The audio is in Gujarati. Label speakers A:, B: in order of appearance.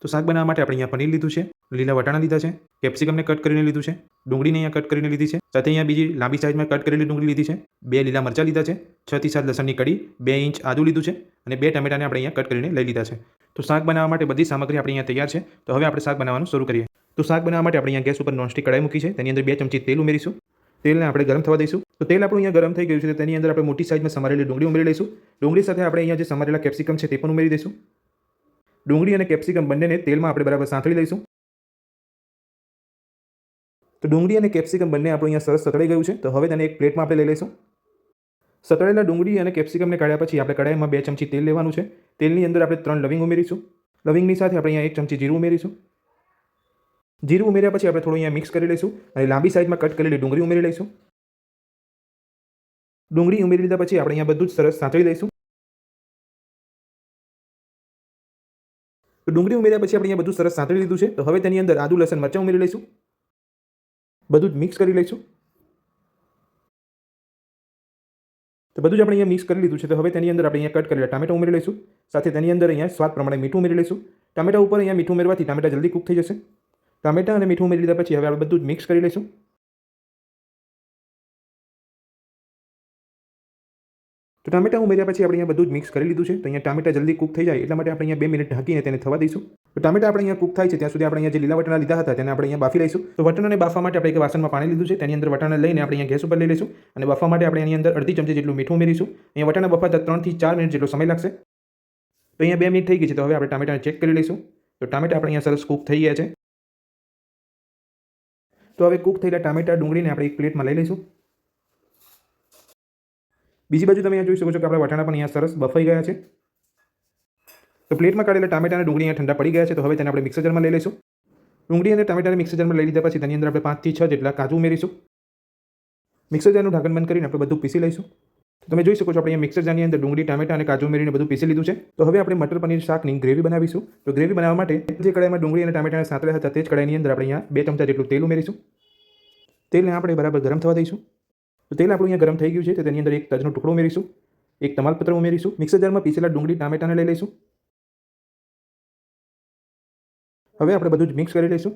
A: તો શાક બનાવવા માટે આપણે અહીંયા પનીર લીધું છે, લીલા વટાણા લીધા છે, કેપ્સિકમને કટ કરીને લીધું છે, ડુંગળીને અહીંયા કટ કરીને લીધી છે, સાથે અહીંયા બીજી લાંબી સાઇઝમાં કટ કરેલી ડુંગળી લીધી છે, 2 લીલા મરચાં લીધા છે, 6 થી 7 લસણની કડી, 2 ઇંચ આદું લીધું છે અને 2 ટમેટાને આપણે અહીંયા કટ કરીને લઈ લીધા છે. તો શાક બનાવવા માટે બધી સામગ્રી આપણી અહીંયા તૈયાર છે. તો હવે આપણે શાક બનાવવાનું શરૂ કરીએ. તો શાક બનાવવા માટે આપણે અહીંયા ગેસ ઉપર નોનસ્ટિક કઢાઈ મૂકી છે, તેની અંદર 2 ચમચી તેલ ઉમેરીશું. તેલને આપણે ગરમ થવા દઈશું. તો તેલ આપણું અહીંયા ગરમ થઈ ગયું છે, તેની અંદર આપણે મોટી સાઇઝમાં સમારેલી ડુંગળી ઉમેરી લઈશું. ડુંગળી સાથે આપણે અહીંયા જે સમારેલા કેપ્સિકમ છે તે પણ ઉમેરી દઈશું. ડુંગળી અને કેપ્સિકમ બંનેને તેલમાં આપણે બરાબર સાંતળી લઈશું. તો ડુંગળી અને કેપ્સિકમ બંને આપણું અહીંયા સરસ સતળાઈ ગયું છે. તો હવે તેને એક પ્લેટમાં આપણે લઈ લઈશું. સતળેલા ડુંગળી અને કેપ્સિકમને કાઢ્યા પછી આપણે કઢાઈમાં 2 ચમચી તેલ લેવાનું છે. તેલની અંદર આપણે 3 લવિંગ ઉમેરીશું. લવિંગની સાથે આપણે અહીંયા 1 ચમચી જીરું ઉમેરીશું. જીરું ઉમેર્યા પછી આપણે થોડું અહીંયા મિક્સ કરી લઈશું અને લાંબી સાઇઝમાં કટ કરેલી ડુંગળી ઉમેરી લઈશું. ડુંગળી ઉમેરી લીધા પછી આપણે અહીંયા બધું જ સરસ સાંતળી લઈશું. તો ડુંગળી ઉમેર્યા પછી આપણે અહીંયા બધું સરસ સાંતળી લીધું છે. તો હવે તેની અંદર આદુ લસણ મરચાં ઉમેરી લઈશું. બધું જ મિક્સ કરી લઈશું. તો બધું જ આપણે અહીંયા મિક્સ કરી લીધું છે. તો હવે તેની અંદર આપણે અહીંયા કટ કરેલા ટામેટા ઉમેરી લઈશું. સાથે તેની અંદર અહીંયા સ્વાદ પ્રમાણે મીઠું ઉમેરી લઈશું. ટામેટા ઉપર અહીંયા મીઠું ઉમેરવાથી ટામેટા જલ્દી કૂક થઈ જશે. ટામેટા અને મીઠું ઉમેરી લીધા પછી હવે આપણે બધું જ મિક્સ કરી લઈશું. તો ટામેટા ઉમેર્યા પછી આપણે અહીંયા બધું જ મિક્સ કરી લીધું છે. તો અહીંયા ટામેટા જલ્દી કૂક થઈ જાય એટલા માટે આપણે અહીંયા 2 મિનિટ ઢાંકીને તેને થવા દઈશું. તો ટામેટા આપણે અહીંયા કૂક થાય છે ત્યાં સુધી આપણે અહીંયા જે લીલા વટાણા લીધા હતા તેને આપણે અહીંયા બાફી લઈશું. તો વટાણાને બાફવા માટે આપણે એક વાસણમાં પાણી લીધું છે, તેની અંદર વટાણા લઈને આપણે અહીંયા ગેસ ઉપર લઈ લઈશું અને બાફવા માટે આપણે એની અંદર અડધી ચમચી જેટલું મીઠું ઉમેરીશું. અહીંયા વટાણા બફાતા 3 થી 4 મિનિટ જેટલો સમય લાગશે. તો અહીંયા 2 મિનિટ થઈ ગઈ છે. તો હવે આપણે ટામેટાને ચેક કરી લઈશું. તો ટામેટા આપણે અહીંયા સરસ કૂક થઈ ગયા છે. તો હવે કૂક થયેલા ટામેટા ડુંગળીને આપણે એક પ્લેટમાં લઈ લઈશું. બીજી બાજુ તમે અહીંયા જોઈ શકો છો કે આપણા વટાણા પણ અહીંયા સરસ બફાઈ ગયા છે. તો પ્લેટમાં કાઢેલા ટામેટા અને ડુંગળી અહીંયા ઠંડા પડી ગયા છે. તો હવે તેને આપણે મિક્સર જારમાં લઈ લઈશું. ડુંગળી અને ટામેટાને મિક્સર જારમાં લઈ લીધા પછી તેની અંદર આપણે 5 થી 6 જેટલા કાજુ ઉમેરીશું. મિક્સર જારનું ઢાંકણ બંધ કરીને આપણે બધું પીસી લઈશું. તો તમે જોઈ શકો છો આપણે અહીંયા મિક્સર જારની અંદર ડુંગળી ટામેટા અને કાજુ ઉમેરીને બધું પીસી લીધું છે. તો હવે આપણે મટર પનીર શાકની ગ્રેવી બનાવીશું. તો ગ્રેવી બનાવવા માટે જે કડાઈમાં ડુંગળી અને ટામેટાને સાંતળ્યા હતા તે જ કડાઈની અંદર આપણે અહીંયા 2 ચમચા જેટલું તેલ ઉમેરીશું. તેલને આપણે બરાબર ગરમ થવા દઈશું. તો તેલ આપણું અહીંયા ગરમ થઈ ગયું છે. તો તેની અંદર એક તજનો ટુકડો ઉમેરીશું, એક તમાલપત્ર ઉમેરીશું. મિક્સર જારમાં પીસેલા ડુંગળી ટામેટાને લઈ લઈશું. હવે આપણે બધું જ મિક્સ કરી લઈશું.